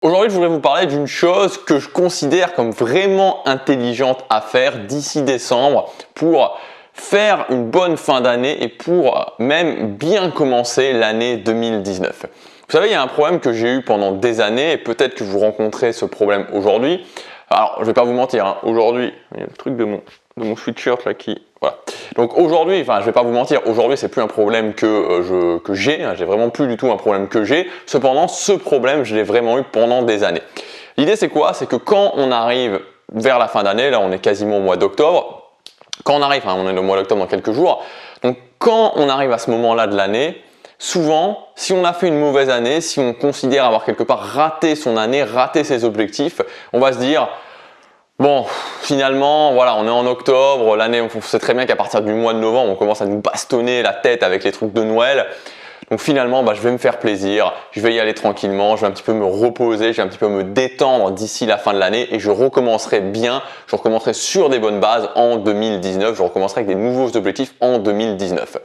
Aujourd'hui, je voudrais vous parler d'une chose que je considère comme vraiment intelligente à faire d'ici décembre pour faire une bonne fin d'année et pour même bien commencer l'année 2019. Vous savez, il y a un problème que j'ai eu pendant des années et peut-être que vous rencontrez ce problème aujourd'hui. Alors, je vais pas vous mentir, hein, aujourd'hui, il y a le truc de mon sweatshirt là qui... Voilà. Donc aujourd'hui, enfin je vais pas vous mentir, aujourd'hui c'est plus un problème que j'ai, hein, j'ai vraiment plus du tout un problème que j'ai. Cependant, ce problème, je l'ai vraiment eu pendant des années. L'idée c'est quoi? C'est que quand on arrive vers la fin d'année, là on est quasiment au mois d'octobre, quand on arrive, on est au mois d'octobre dans quelques jours, donc quand on arrive à ce moment-là de l'année, souvent, si on a fait une mauvaise année, si on considère avoir quelque part raté son année, raté ses objectifs, on va se dire bon, finalement, voilà, on est en octobre, l'année, on sait très bien qu'à partir du mois de novembre, on commence à nous bastonner la tête avec les trucs de Noël. Donc finalement, je vais me faire plaisir, je vais y aller tranquillement, je vais un petit peu me reposer, je vais un petit peu me détendre d'ici la fin de l'année et je recommencerai bien, je recommencerai sur des bonnes bases en 2019, je recommencerai avec des nouveaux objectifs en 2019.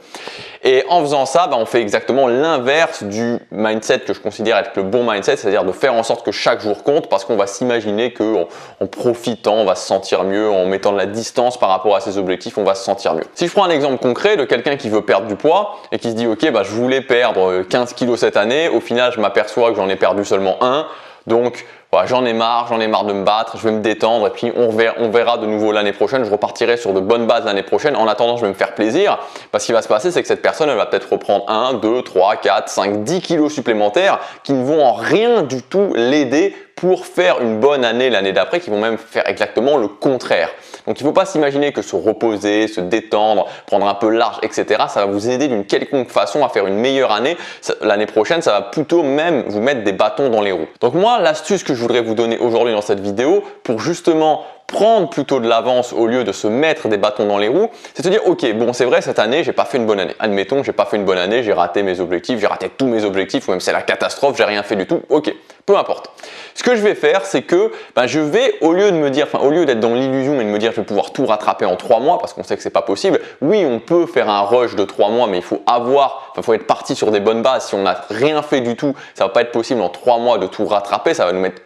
Et en faisant ça, on fait exactement l'inverse du mindset que je considère être le bon mindset, c'est-à-dire de faire en sorte que chaque jour compte parce qu'on va s'imaginer qu'en profitant, on va se sentir mieux, en mettant de la distance par rapport à ses objectifs, on va se sentir mieux. Si je prends un exemple concret de quelqu'un qui veut perdre du poids et qui se dit ok, je voulais perdre 15 kilos cette année, au final je m'aperçois que j'en ai perdu seulement 1, donc voilà, j'en ai marre de me battre, je vais me détendre et puis on verra de nouveau l'année prochaine, je repartirai sur de bonnes bases l'année prochaine. En attendant, je vais me faire plaisir parce qu'il va se passer, c'est que cette personne, elle va peut-être reprendre 1, 2, 3, 4, 5, 10 kilos supplémentaires qui ne vont en rien du tout l'aider pour faire une bonne année l'année d'après, qui vont même faire exactement le contraire. Donc il ne faut pas s'imaginer que se reposer, se détendre, prendre un peu large, etc. ça va vous aider d'une quelconque façon à faire une meilleure année. L'année prochaine, ça va plutôt même vous mettre des bâtons dans les roues. Donc moi, l'astuce que je voudrais vous donner aujourd'hui dans cette vidéo pour justement prendre plutôt de l'avance au lieu de se mettre des bâtons dans les roues, c'est de se dire ok, bon c'est vrai cette année j'ai pas fait une bonne année. Admettons j'ai pas fait une bonne année, j'ai raté mes objectifs, j'ai raté tous mes objectifs ou même c'est la catastrophe, j'ai rien fait du tout. Ok, peu importe. Ce que je vais faire c'est que je vais au lieu de me dire, au lieu d'être dans l'illusion et de me dire je vais pouvoir tout rattraper en 3 mois parce qu'on sait que c'est pas possible. Oui, on peut faire un rush de 3 mois mais il faut faut être parti sur des bonnes bases. Si on n'a rien fait du tout, ça va pas être possible en 3 mois de tout rattraper, ça va nous mettre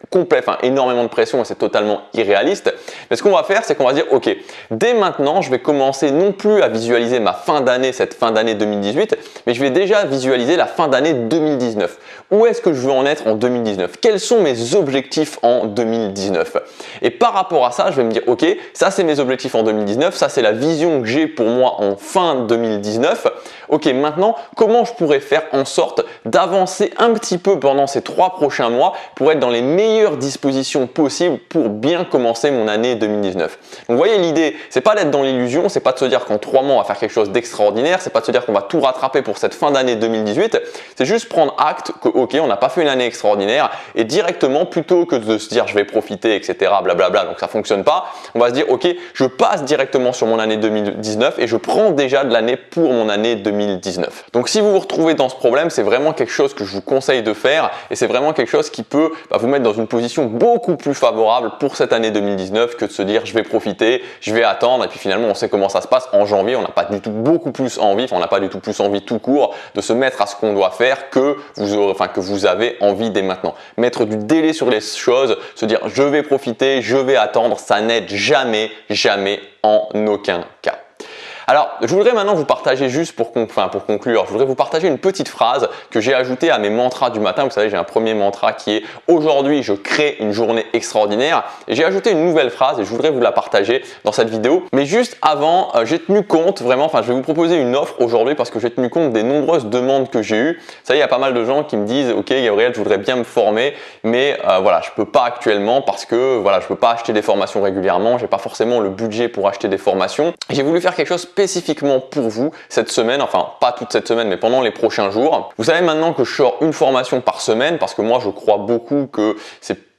énormément de pression et c'est totalement irréaliste. Mais ce qu'on va faire, c'est qu'on va dire ok, dès maintenant, je vais commencer non plus à visualiser ma fin d'année, cette fin d'année 2018, mais je vais déjà visualiser la fin d'année 2019. Où est-ce que je veux en être en 2019? Quels sont mes objectifs en 2019? Et par rapport à ça, je vais me dire ok, ça c'est mes objectifs en 2019, ça c'est la vision que j'ai pour moi en fin 2019. Ok, maintenant, comment je pourrais faire en sorte d'avancer un petit peu pendant ces 3 prochains mois pour être dans les meilleures dispositions possibles pour bien commencer mon année 2019. Donc vous voyez l'idée, c'est pas d'être dans l'illusion, c'est pas de se dire qu'en 3 mois on va faire quelque chose d'extraordinaire, c'est pas de se dire qu'on va tout rattraper pour cette fin d'année 2018, c'est juste prendre acte que ok, on n'a pas fait une année extraordinaire et directement plutôt que de se dire je vais profiter etc. blablabla, donc ça fonctionne pas, on va se dire ok, je passe directement sur mon année 2019 et je prends déjà de l'année pour mon année 2019. Donc si vous vous retrouvez dans ce problème, c'est vraiment quelque chose que je vous conseille de faire et c'est vraiment quelque chose qui peut vous mettre dans une position beaucoup plus favorable pour cette année 2019 que de se dire je vais profiter, je vais attendre et puis finalement on sait comment ça se passe en janvier, on n'a pas du tout beaucoup plus envie, on n'a pas du tout plus envie tout court de se mettre à ce qu'on doit faire que vous avez envie dès maintenant. Mettre du délai sur les choses, se dire je vais profiter, je vais attendre, ça n'aide jamais, jamais en aucun cas. Alors, je voudrais maintenant vous partager juste pour conclure, je voudrais vous partager une petite phrase que j'ai ajoutée à mes mantras du matin. Vous savez, j'ai un premier mantra qui est « Aujourd'hui, je crée une journée extraordinaire » et j'ai ajouté une nouvelle phrase et je voudrais vous la partager dans cette vidéo. Mais juste avant, j'ai tenu compte vraiment, je vais vous proposer une offre aujourd'hui parce que j'ai tenu compte des nombreuses demandes que j'ai eues. Vous savez, il y a pas mal de gens qui me disent « Ok Gabriel, je voudrais bien me former, mais voilà, je peux pas actuellement parce que voilà, je peux pas acheter des formations régulièrement, j'ai pas forcément le budget pour acheter des formations. » J'ai voulu faire quelque chose spécifiquement pour vous cette semaine, enfin pas toute cette semaine mais pendant les prochains jours. Vous savez maintenant que je sors une formation par semaine parce que moi je crois beaucoup que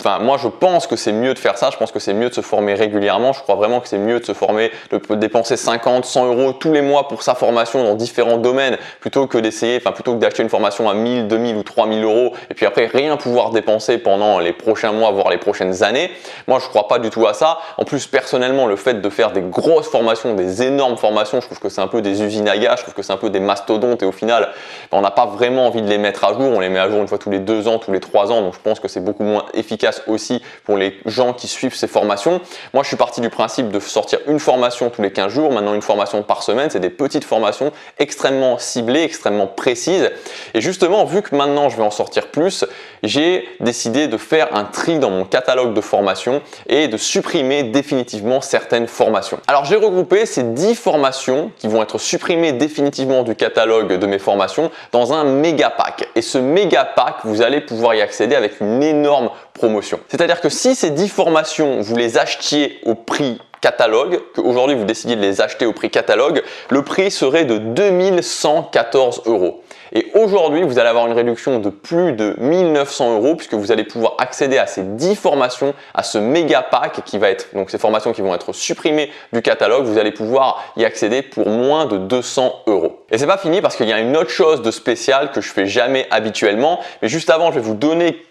moi je pense que c'est mieux de faire ça, je pense que c'est mieux de se former régulièrement, je crois vraiment que c'est mieux de se former, de dépenser 50, 100 euros tous les mois pour sa formation dans différents domaines plutôt que d'acheter une formation à 1000, 2000 ou 3000 euros et puis après rien pouvoir dépenser pendant les prochains mois voire les prochaines années. Moi je crois pas du tout à ça. En plus personnellement le fait de faire des grosses formations, des énormes formations, je trouve que c'est un peu des usines à gaz, je trouve que c'est un peu des mastodontes et au final on n'a pas vraiment envie de les mettre à jour, on les met à jour une fois tous les 2 ans, tous les 3 ans, donc je pense que c'est beaucoup moins efficace aussi pour les gens qui suivent ces formations. Moi je suis parti du principe de sortir une formation tous les 15 jours, maintenant une formation par semaine, c'est des petites formations extrêmement ciblées, extrêmement précises et justement vu que maintenant je vais en sortir plus, j'ai décidé de faire un tri dans mon catalogue de formations et de supprimer définitivement certaines formations. Alors j'ai regroupé ces 10 formations qui vont être supprimées définitivement du catalogue de mes formations dans un méga pack et ce méga pack vous allez pouvoir y accéder avec une énorme promotion. C'est-à-dire que si ces 10 formations, vous les achetiez au prix catalogue, qu'aujourd'hui vous décidiez de les acheter au prix catalogue, le prix serait de 2114 euros. Et aujourd'hui, vous allez avoir une réduction de plus de 1900 euros puisque vous allez pouvoir accéder à ces 10 formations, à ce méga pack qui va être, donc ces formations qui vont être supprimées du catalogue, vous allez pouvoir y accéder pour moins de 200 euros. Et c'est pas fini parce qu'il y a une autre chose de spéciale que je fais jamais habituellement, mais juste avant, je vais vous donner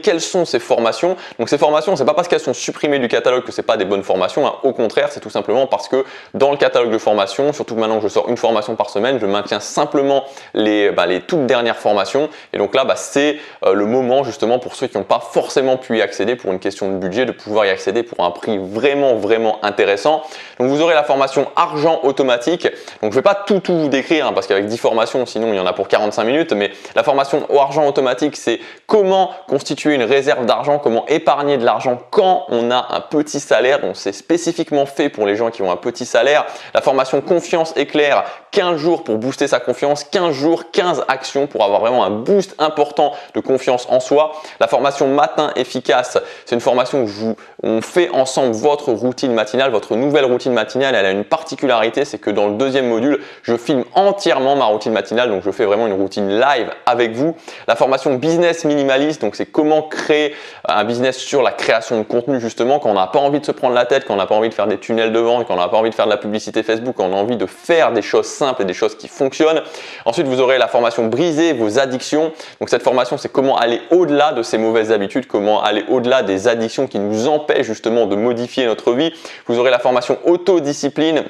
quelles sont ces formations. Donc ces formations, c'est pas parce qu'elles sont supprimées du catalogue que c'est pas des bonnes formations, hein. Au contraire, c'est tout simplement parce que dans le catalogue de formation, surtout que maintenant que je sors une formation par semaine, je maintiens simplement les toutes dernières formations. Et donc là, c'est le moment justement pour ceux qui n'ont pas forcément pu y accéder pour une question de budget, de pouvoir y accéder pour un prix vraiment intéressant. Donc vous aurez la formation argent automatique. Donc je vais pas tout vous décrire hein, parce qu'avec 10 formations, sinon il y en a pour 45 minutes. Mais la formation au argent automatique, c'est comment constituer une réserve d'argent, comment épargner de l'argent quand on a un petit salaire. Donc c'est spécifiquement fait pour les gens qui ont un petit salaire. La formation confiance éclair, 15 jours pour booster sa confiance, 15 jours, 15 actions pour avoir vraiment un boost important de confiance en soi. La formation matin efficace, c'est une formation où on fait ensemble votre routine matinale, votre nouvelle routine matinale. Elle a une particularité, c'est que dans le deuxième module, je filme entièrement ma routine matinale, donc je fais vraiment une routine live avec vous. La formation business minimaliste, donc c'est comment créer un business sur la création de contenu justement quand on n'a pas envie de se prendre la tête, quand on n'a pas envie de faire des tunnels de vente, quand on n'a pas envie de faire de la publicité Facebook, quand on a envie de faire des choses simples et des choses qui fonctionnent. Ensuite, vous aurez la formation briser vos addictions. Donc cette formation, c'est comment aller au-delà de ces mauvaises habitudes, comment aller au-delà des addictions qui nous empêchent justement de modifier notre vie. Vous aurez la formation autodiscipline.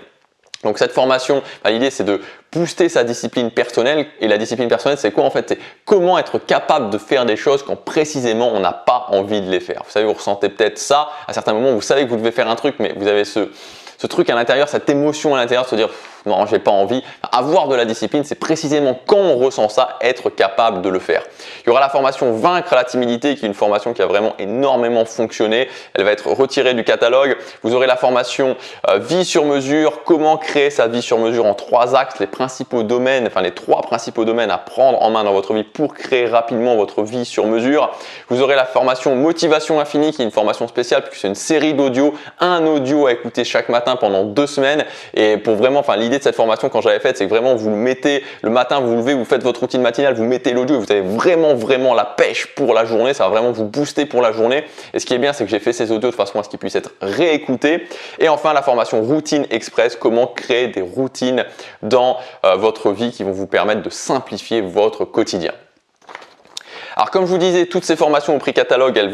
Donc cette formation, l'idée c'est de booster sa discipline personnelle. Et la discipline personnelle, c'est quoi en fait? C'est comment être capable de faire des choses quand précisément on n'a pas envie de les faire. Vous savez, vous ressentez peut-être ça. À certains moments, vous savez que vous devez faire un truc, mais vous avez ce truc à l'intérieur, cette émotion à l'intérieur de se dire non, j'ai pas envie. Avoir de la discipline, c'est précisément quand on ressent ça, être capable de le faire. Il y aura la formation Vaincre la timidité, qui est une formation qui a vraiment énormément fonctionné. Elle va être retirée du catalogue. Vous aurez la formation Vie sur mesure, comment créer sa vie sur mesure en 3 axes, les trois principaux domaines à prendre en main dans votre vie pour créer rapidement votre vie sur mesure. Vous aurez la formation Motivation infinie, qui est une formation spéciale puisque c'est une série d'audio, un audio à écouter chaque matin pendant 2 semaines. Et pour vraiment, l'idée de cette formation quand j'avais faite, c'est que vraiment vous le mettez le matin, vous vous levez, vous faites votre routine matinale, vous mettez l'audio et vous avez vraiment la pêche pour la journée. Ça va vraiment vous booster pour la journée. Et ce qui est bien, c'est que j'ai fait ces audios de façon à ce qu'ils puissent être réécoutés. Et enfin, la formation Routine Express, comment créer des routines dans votre vie qui vont vous permettre de simplifier votre quotidien. Alors comme je vous disais, toutes ces formations au prix catalogue, elles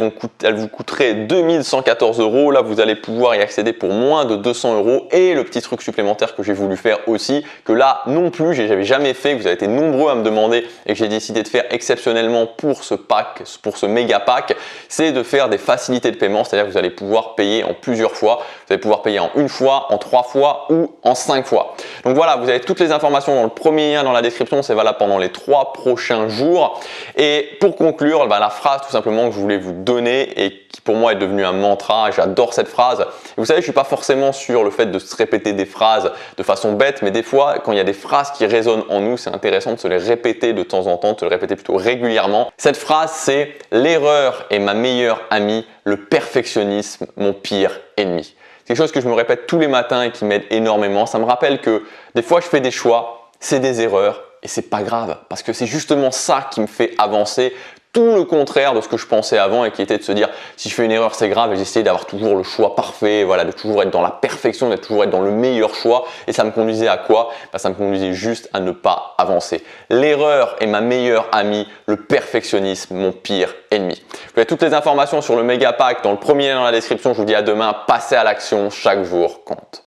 vous coûteraient 2114 euros. Là, vous allez pouvoir y accéder pour moins de 200 euros. Et le petit truc supplémentaire que j'ai voulu faire aussi, que là non plus, j'avais jamais fait, que vous avez été nombreux à me demander et que j'ai décidé de faire exceptionnellement pour ce pack, pour ce méga pack, c'est de faire des facilités de paiement. C'est-à-dire que vous allez pouvoir payer en plusieurs fois. Vous allez pouvoir payer en 1 fois, en 3 fois ou en 5 fois. Donc voilà, vous avez toutes les informations dans le premier lien dans la description. C'est valable pendant les 3 prochains jours. Et pour conclure, la phrase tout simplement que je voulais vous donner et qui pour moi est devenue un mantra, j'adore cette phrase. Et vous savez, je suis pas forcément sur le fait de se répéter des phrases de façon bête, mais des fois, quand il y a des phrases qui résonnent en nous, c'est intéressant de se les répéter de temps en temps, de se les répéter plutôt régulièrement. Cette phrase, c'est « L'erreur est ma meilleure amie, le perfectionnisme mon pire ennemi ». C'est quelque chose que je me répète tous les matins et qui m'aide énormément. Ça me rappelle que des fois, je fais des choix, c'est des erreurs. Et c'est pas grave parce que c'est justement ça qui me fait avancer tout le contraire de ce que je pensais avant et qui était de se dire si je fais une erreur c'est grave et j'essayais d'avoir toujours le choix parfait, voilà, de toujours être dans la perfection, de toujours être dans le meilleur choix et ça me conduisait à quoi? Ça me conduisait juste à ne pas avancer. L'erreur est ma meilleure amie, le perfectionnisme mon pire ennemi. Vous avez toutes les informations sur le méga pack dans le premier lien dans la description, je vous dis à demain, passez à l'action, chaque jour compte.